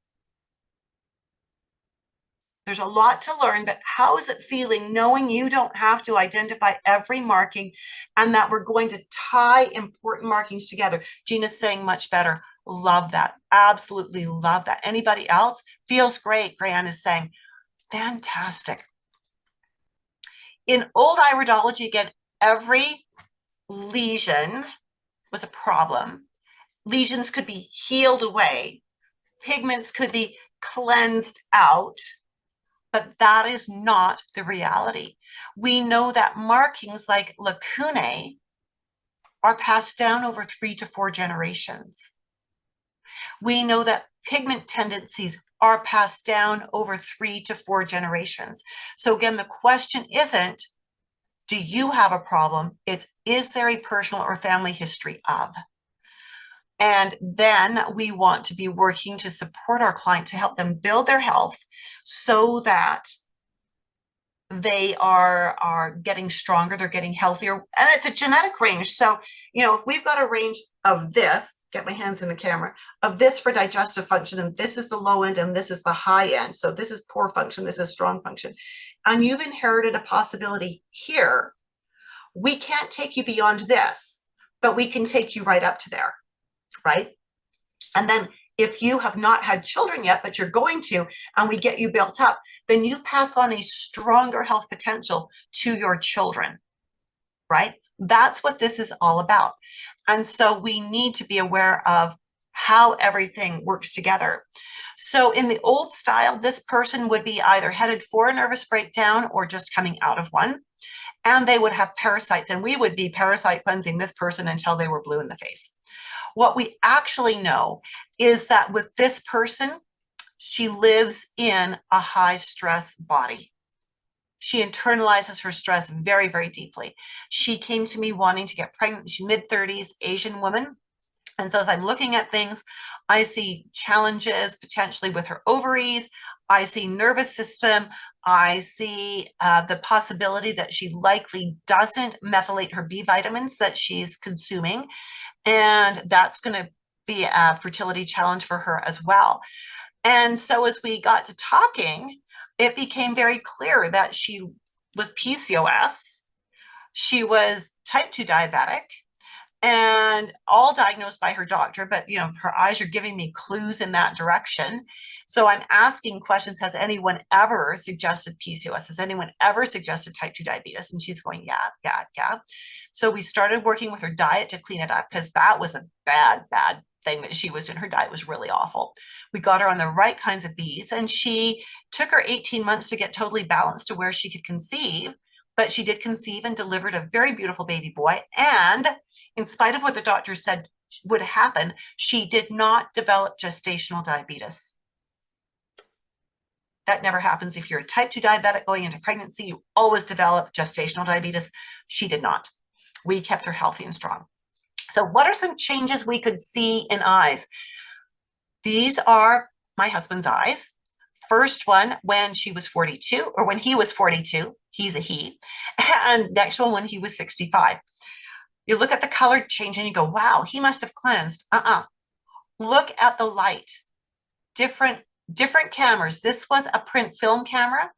There's a lot to learn, but how is it feeling knowing you don't have to identify every marking and that we're going to tie important markings together? Gina's saying much better. Love that. Absolutely love that. Anybody else? Feels great. Grayanne is saying, fantastic. In old iridology, again, every lesion was a problem. Lesions could be healed away. Pigments could be cleansed out. but that is not the reality. We know that markings like lacunae are passed down over 3 to 4 generations. We know that pigment tendencies are passed down over 3 to 4 generations. So again, the question isn't, do you have a problem? It's, is there a personal or family history of? And then we want to be working to support our client to help them build their health so that they are getting stronger, they're getting healthier, and it's a genetic range. So, if we've got a range of this, get my hands in the camera, of this for digestive function, and this is the low end, and this is the high end. So this is poor function, this is strong function. And you've inherited a possibility here. We can't take you beyond this, but we can take you right up to there, right? And then if you have not had children yet, but you're going to, and we get you built up, then you pass on a stronger health potential to your children, right? That's what this is all about. And so we need to be aware of how everything works together. So in the old style, this person would be either headed for a nervous breakdown or just coming out of one. And they would have parasites, and we would be parasite cleansing this person until they were blue in the face. What we actually know is that with this person, she lives in a high stress body. She internalizes her stress very, very deeply. She came to me wanting to get pregnant. She's mid-30s, Asian woman. And so as I'm looking at things, I see challenges potentially with her ovaries. I see nervous system. I see the possibility that she likely doesn't methylate her B vitamins that she's consuming. And that's going to be a fertility challenge for her as well. And so as we got to talking, it became very clear that she was PCOS, she was type 2 diabetic, and all diagnosed by her doctor, but her eyes are giving me clues in that direction. So I'm asking questions. Has anyone ever suggested PCOS? Has anyone ever suggested type 2 diabetes? And she's going, yeah. So we started working with her diet to clean it up, because that was a bad thing that she was doing. Her diet was really awful. We got her on the right kinds of Bs, and she took her 18 months to get totally balanced to where she could conceive, but she did conceive and delivered a very beautiful baby boy. And in spite of what the doctor said would happen, she did not develop gestational diabetes. That never happens. If you're a type 2 diabetic going into pregnancy, you always develop gestational diabetes. She did not. We kept her healthy and strong. So what are some changes we could see in eyes? These are my husband's eyes. First one when she was 42, or when he was 42, he's a he. And next one when he was 65. You look at the color change and you go, wow, he must have cleansed. Look at the light. Different cameras. This was a print film camera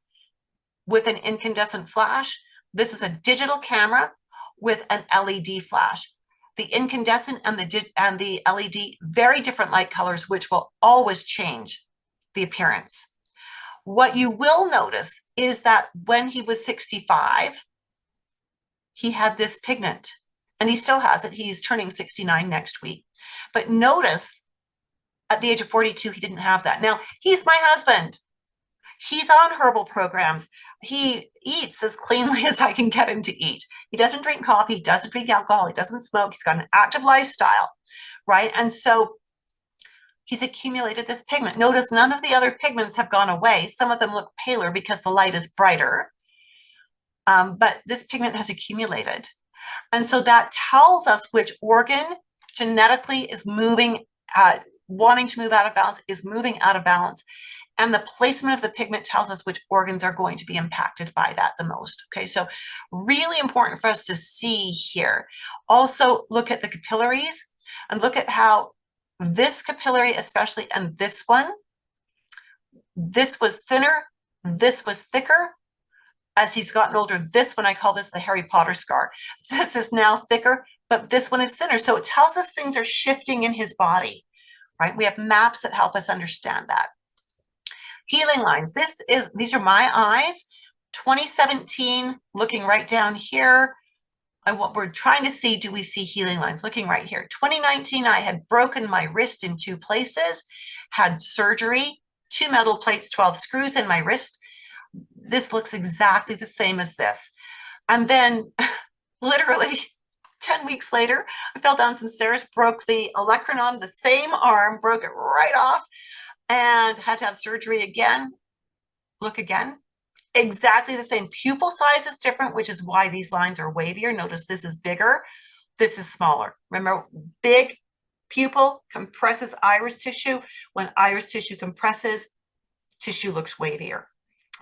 with an incandescent flash. This is a digital camera with an LED flash. The incandescent and the LED, very different light colors, which will always change the appearance. What you will notice is that when he was 65, he had this pigment. And he still has it. He's turning 69 next week. But notice at the age of 42, he didn't have that. Now, he's my husband. He's on herbal programs. He eats as cleanly as I can get him to eat. He doesn't drink coffee. He doesn't drink alcohol. He doesn't smoke. He's got an active lifestyle, right? And so he's accumulated this pigment. Notice none of the other pigments have gone away. Some of them look paler because the light is brighter. But this pigment has accumulated. And so that tells us which organ genetically is moving, wanting to move out of balance, is moving out of balance. And the placement of the pigment tells us which organs are going to be impacted by that the most. Okay, so really important for us to see here. Also, look at the capillaries and look at how this capillary, especially, and this one, this was thinner, this was thicker. As he's gotten older, this one, I call this the Harry Potter scar. This is now thicker, but this one is thinner. So it tells us things are shifting in his body, right? We have maps that help us understand that. Healing lines. These are my eyes. 2017, looking right down here. We're trying to see, do we see healing lines? Looking right here. 2019, I had broken my wrist in 2 places, had surgery, 2 metal plates, 12 screws in my wrist. this looks exactly the same as this. And then literally 10 weeks later, I fell down some stairs, broke the olecranon, the same arm, broke it right off, and had to have surgery again. Look again. Exactly the same. Pupil size is different, which is why these lines are wavier. Notice this is bigger, this is smaller. Remember, big pupil compresses iris tissue. When iris tissue compresses, tissue looks wavier,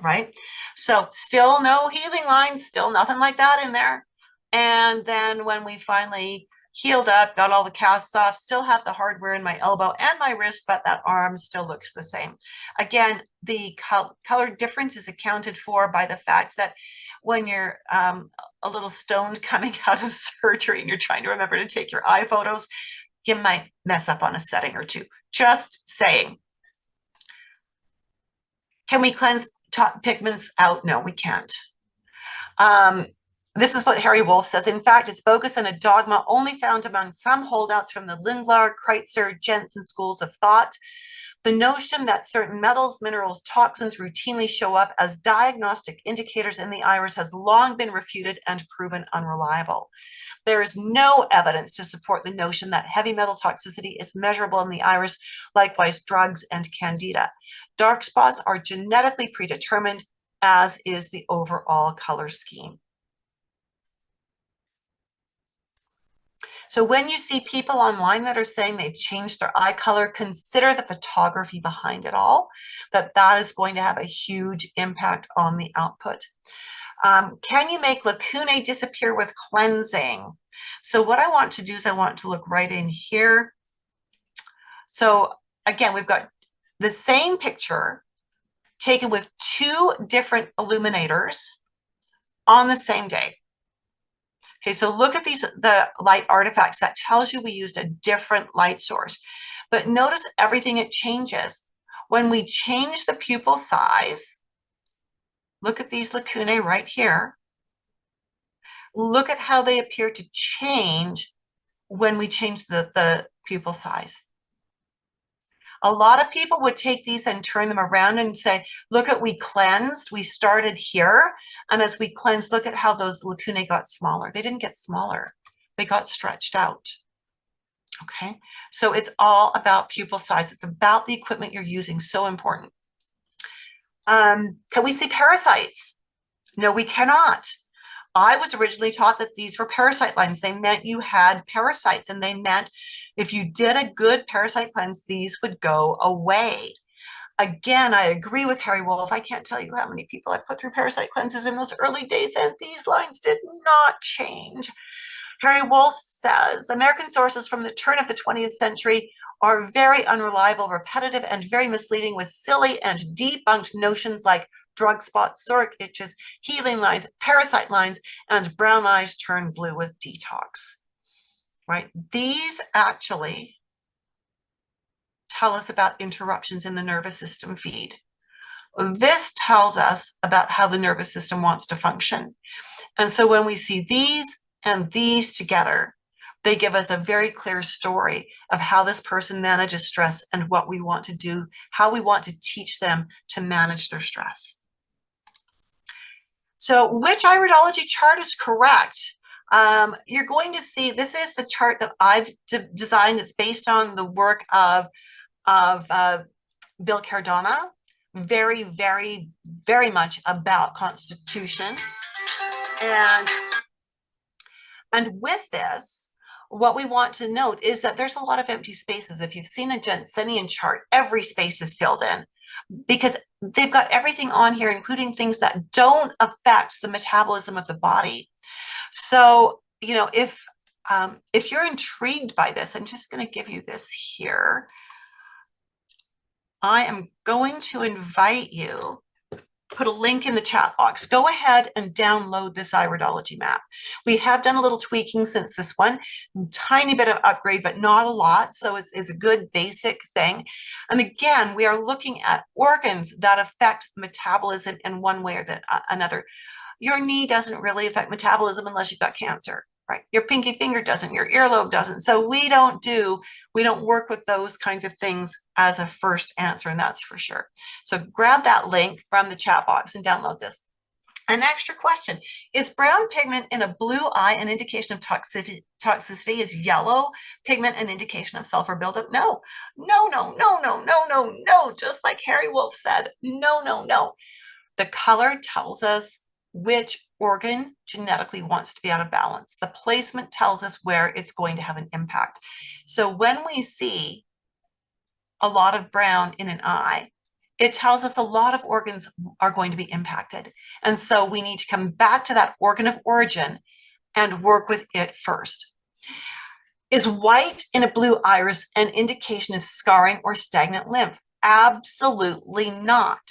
right? So still no healing lines, still nothing like that in there. And then when we finally healed up, got all the casts off, still have the hardware in my elbow and my wrist, but that arm still looks the same. Again, the color difference is accounted for by the fact that when you're a little stoned coming out of surgery and you're trying to remember to take your eye photos, you might mess up on a setting or two. Just saying. Can we cleanse pigments out? No, we can't. This is what Harry Wolff says. In fact, it's bogus and a dogma only found among some holdouts from the Lindlar, Kreutzer, Jensen schools of thought. The notion that certain metals, minerals, toxins routinely show up as diagnostic indicators in the iris has long been refuted and proven unreliable. There is no evidence to support the notion that heavy metal toxicity is measurable in the iris, likewise drugs and candida. Dark spots are genetically predetermined, as is the overall color scheme. So when you see people online that are saying they've changed their eye color, consider the photography behind it all, that is going to have a huge impact on the output. Can you make lacunae disappear with cleansing? So what I want to do is I want to look right in here. So again, we've got the same picture taken with two different illuminators on the same day. Okay, so look at the light artifacts. That tells you we used a different light source. But notice everything, it changes. When we change the pupil size, look at these lacunae right here. Look at how they appear to change when we change the pupil size. A lot of people would take these and turn them around and say, look at, we cleansed, we started here. And as we cleansed, look at how those lacunae got smaller. They didn't get smaller, they got stretched out. Okay, so it's all about pupil size. It's about the equipment you're using, so important. Can we see parasites? No, we cannot. I was originally taught that these were parasite lines. They meant you had parasites, and they meant if you did a good parasite cleanse, these would go away. Again, I agree with Harry Wolff. I can't tell you how many people I put through parasite cleanses in those early days, and these lines did not change. Harry Wolff says, American sources from the turn of the 20th century are very unreliable, repetitive, and very misleading, with silly and debunked notions like drug spots, psoriatic itches, healing lines, parasite lines, and brown eyes turn blue with detox. Right? These actually tell us about interruptions in the nervous system feed. This tells us about how the nervous system wants to function. And so when we see these and these together, they give us a very clear story of how this person manages stress and what we want to do, how we want to teach them to manage their stress. So which iridology chart is correct? You're going to see, this is the chart that I've designed. It's based on the work of Bill Cardona, very, very, very much about constitution. And with this, what we want to note is that there's a lot of empty spaces. If you've seen a Jensenian chart, every space is filled in because they've got everything on here, including things that don't affect the metabolism of the body. So, you know, if you're intrigued by this, I'm just going to give you this here. I am going to invite you, put a link in the chat box. Go ahead and download this iridology map. We have done a little tweaking since this one, tiny bit of upgrade, but not a lot. So it's a good basic thing. And again, we are looking at organs that affect metabolism in one way or another. Your knee doesn't really affect metabolism unless you've got cancer. right? Your pinky finger doesn't, your earlobe doesn't. So we don't work with those kinds of things as a first answer, and that's for sure. So grab that link from the chat box and download this. An extra question: is brown pigment in a blue eye an indication of toxicity? Is yellow pigment an indication of sulfur buildup? No, no, no, no, no, no, no, no. Just like Harry Wolf said, no, no, no. The color tells us which organ genetically wants to be out of balance. The placement tells us where it's going to have an impact. So when we see a lot of brown in an eye, it tells us a lot of organs are going to be impacted. And so we need to come back to that organ of origin and work with it first. Is white in a blue iris an indication of scarring or stagnant lymph? Absolutely not.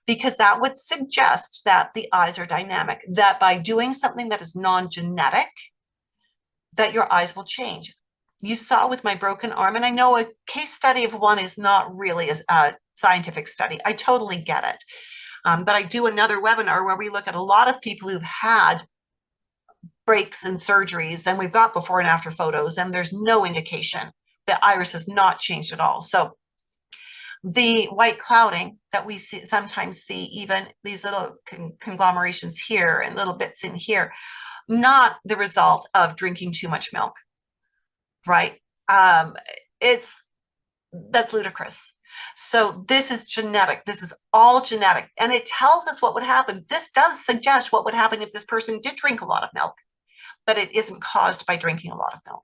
Because that would suggest that the eyes are dynamic, that by doing something that is non-genetic, that your eyes will change. You saw with my broken arm, and I know a case study of one is not really a scientific study. I totally get it. But I do another webinar where we look at a lot of people who've had breaks and surgeries, and we've got before and after photos, and there's no indication the iris has not changed at all. So the white clouding that we sometimes see, even these little conglomerations here and little bits in here, not the result of drinking too much milk, right? That's ludicrous. So this is genetic. This is all genetic. And it tells us what would happen. This does suggest what would happen if this person did drink a lot of milk, but it isn't caused by drinking a lot of milk.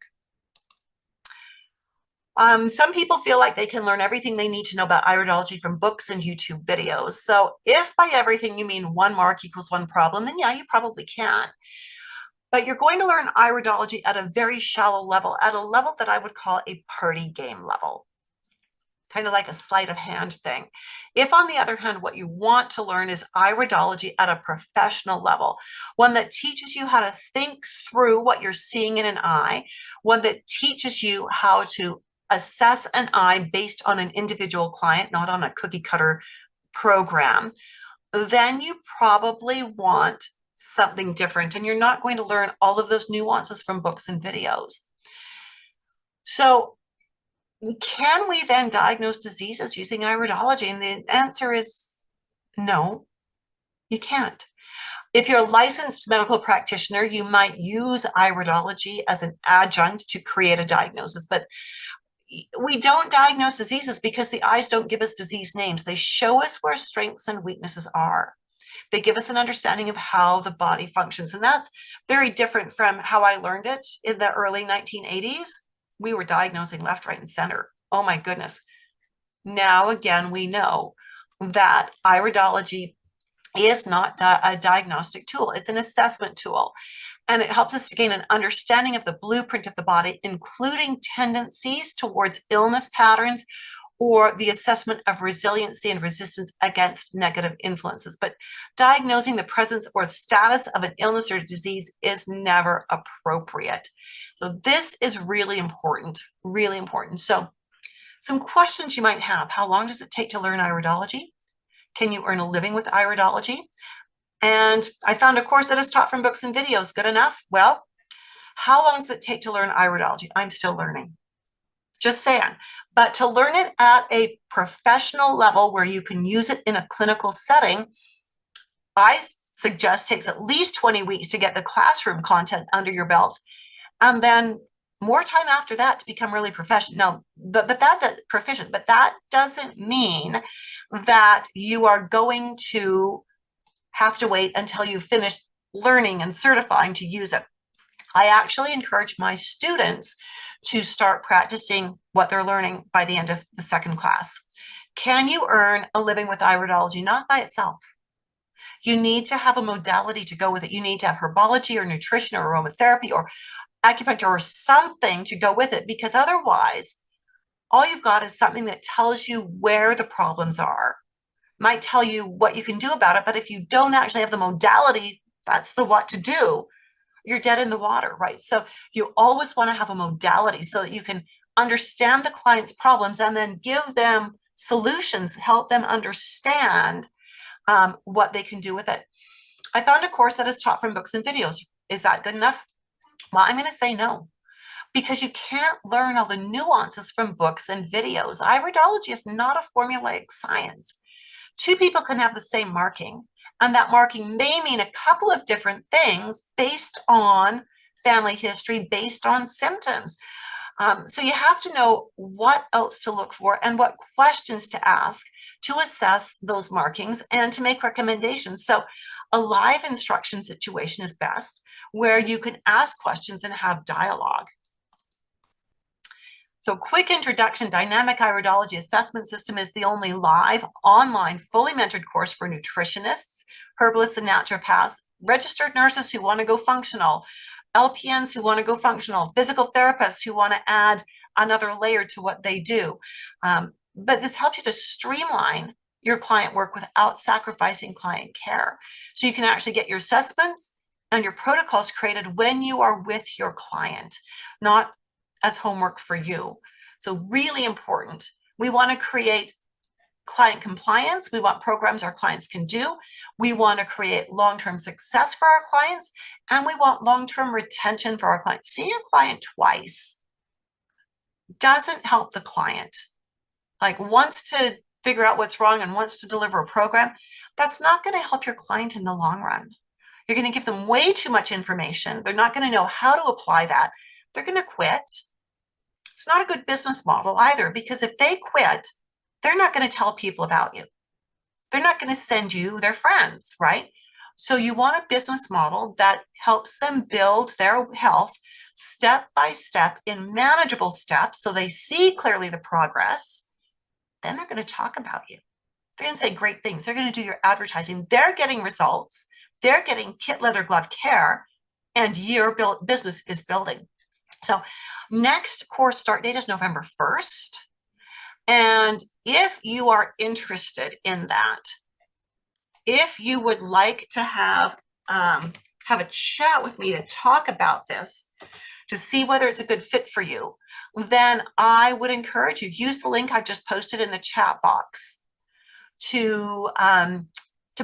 Some people feel like they can learn everything they need to know about iridology from books and YouTube videos. So if by everything you mean 1 mark equals 1 problem, then yeah, you probably can. But you're going to learn iridology at a very shallow level, at a level that I would call a party game level, kind of like a sleight of hand thing. If, on the other hand, what you want to learn is iridology at a professional level, one that teaches you how to think through what you're seeing in an eye, one that teaches you how to assess an eye based on an individual client, not on a cookie cutter program, then you probably want something different, and you're not going to learn all of those nuances from books and videos. So can we then diagnose diseases using iridology? And the answer is no, you can't. If you're a licensed medical practitioner, you might use iridology as an adjunct to create a diagnosis, but we don't diagnose diseases because the eyes don't give us disease names. They show us where strengths and weaknesses are. They give us an understanding of how the body functions. And that's very different from how I learned it in the early 1980s. We were diagnosing left, right, and center. Oh my goodness. Now, again, we know that iridology is not a diagnostic tool. It's an assessment tool. And it helps us to gain an understanding of the blueprint of the body, including tendencies towards illness patterns or the assessment of resiliency and resistance against negative influences. But diagnosing the presence or status of an illness or disease is never appropriate. So this is really important, really important. So some questions you might have: how long does it take to learn iridology? Can you earn a living with iridology? And I found a course that is taught from books and videos. Good enough? Well, how long does it take to learn iridology? I'm still learning. Just saying. But to learn it at a professional level where you can use it in a clinical setting, I suggest takes at least 20 weeks to get the classroom content under your belt, and then more time after that to become really professional. But that doesn't mean that you are going to have to wait until you finish learning and certifying to use it. I actually encourage my students to start practicing what they're learning by the end of the 2nd class. Can you earn a living with iridology? Not by itself. You need to have a modality to go with it. You need to have herbology or nutrition or aromatherapy or acupuncture or something to go with it, because otherwise all you've got is something that tells you where the problems are, might tell you what you can do about it, but if you don't actually have the modality, that's the what to do, you're dead in the water, right? So you always want to have a modality so that you can understand the client's problems and then give them solutions, help them understand what they can do with it. I found a course that is taught from books and videos. Is that good enough? Well, I'm going to say no, because you can't learn all the nuances from books and videos. Iridology is not a formulaic science. Two people can have the same marking, and that marking may mean a couple of different things based on family history, based on symptoms. So you have to know what else to look for and what questions to ask to assess those markings and to make recommendations. So a live instruction situation is best, where you can ask questions and have dialogue. So quick introduction, Dynamic Iridology Assessment System is the only live, online, fully mentored course for nutritionists, herbalists, and naturopaths, registered nurses who want to go functional, LPNs who want to go functional, physical therapists who want to add another layer to what they do. But this helps you to streamline your client work without sacrificing client care. So you can actually get your assessments and your protocols created when you are with your client, not as homework for you. So really important. We want to create client compliance. We want programs our clients can do. We want to create long-term success for our clients, and we want long-term retention for our clients. Seeing your client twice doesn't help the client. Like, wants to figure out what's wrong and wants to deliver a program. That's not going to help your client in the long run. You're going to give them way too much information. They're not going to know how to apply that. They're going to quit. It's not a good business model either, because if they quit, they're not going to tell people about you. They're not going to send you their friends, right? So you want a business model that helps them build their health step by step in manageable steps, so they see clearly the progress. Then they're going to talk about you. They're going to say great things. They're going to do your advertising. They're getting results. They're getting kit, leather, glove care, and your business is building. So next course start date is November 1st. And if you are interested in that, if you would like to have a chat with me to talk about this, to see whether it's a good fit for you, then I would encourage you, use the link I've just posted in the chat box to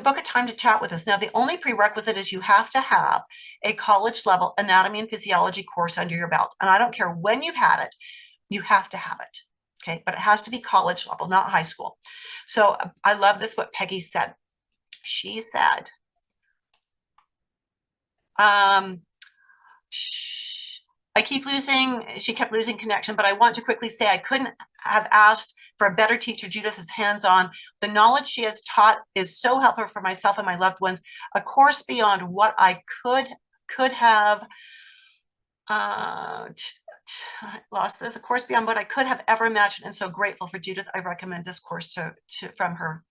book a time to chat with us. Now, the only prerequisite is you have to have a college level anatomy and physiology course under your belt. And I don't care when you've had it, you have to have it. Okay, but it has to be college level, not high school. So I love this, what Peggy said. She said, she kept losing connection, but I want to quickly say I couldn't have asked for a better teacher. Judith is hands-on. The knowledge she has taught is so helpful for myself and my loved ones. A course beyond what I could have, lost this, a course beyond what I could have ever imagined, and so grateful for Judith. I recommend this course from her.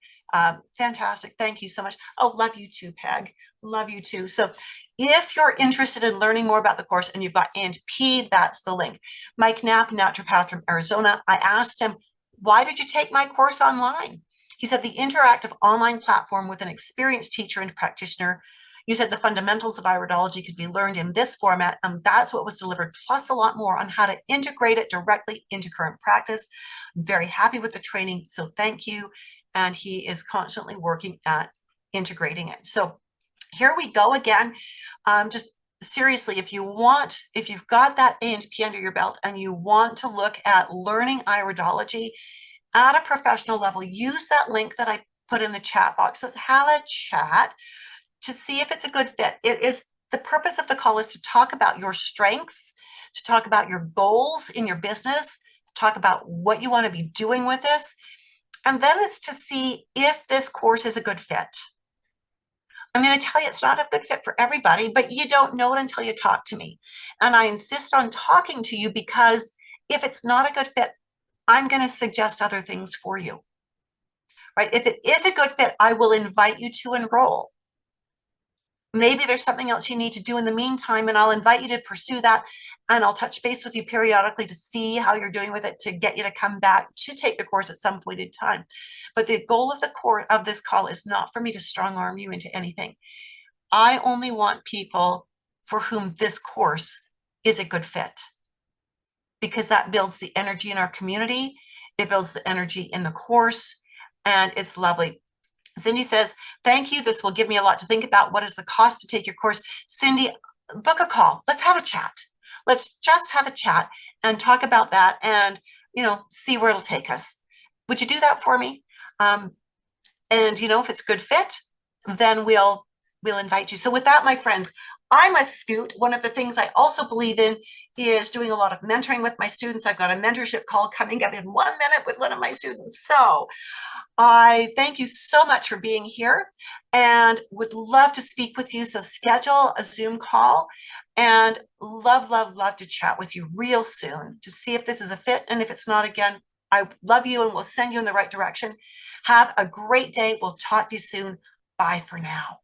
Fantastic. Thank you so much. Oh, love you too, Peg. Love you too. So if you're interested in learning more about the course and you've got A&P, that's the link. Mike Knapp, naturopath from Arizona, I asked him, why did you take my course online? He said, the interactive online platform with an experienced teacher and practitioner. You said the fundamentals of iridology could be learned in this format, and that's what was delivered, plus a lot more on how to integrate it directly into current practice. I'm very happy with the training, so thank you. And he is constantly working at integrating it. So here we go again. Just seriously, if you've got that A&P under your belt and you want to look at learning iridology at a professional level, use that link that I put in the chat box. Let's have a chat to see if it's a good fit. The purpose of the call is to talk about your strengths, to talk about your goals in your business, to talk about what you want to be doing with this. And then it's to see if this course is a good fit. I'm going to tell you it's not a good fit for everybody, but you don't know it until you talk to me. And I insist on talking to you, because if it's not a good fit, I'm going to suggest other things for you. Right? If it is a good fit, I will invite you to enroll. Maybe there's something else you need to do in the meantime, and I'll invite you to pursue that. And I'll touch base with you periodically to see how you're doing with it, to get you to come back to take the course at some point in time. But the goal of this call is not for me to strong arm you into anything. I only want people for whom this course is a good fit, because that builds the energy in our community. It builds the energy in the course, and it's lovely. Cindy says, thank you. This will give me a lot to think about. What is the cost to take your course? Cindy, book a call. Let's have a chat. Let's just have a chat and talk about that and, see where it'll take us. Would you do that for me? Um, and if it's a good fit, then we'll invite you. So with that, my friends, I must scoot. One of the things I also believe in is doing a lot of mentoring with my students. I've got a mentorship call coming up in 1 minute with one of my students. So I thank you so much for being here and would love to speak with you. So schedule a Zoom call and love, love, love to chat with you real soon to see if this is a fit. And if it's not, again, I love you and we'll send you in the right direction. Have a great day. We'll talk to you soon. Bye for now.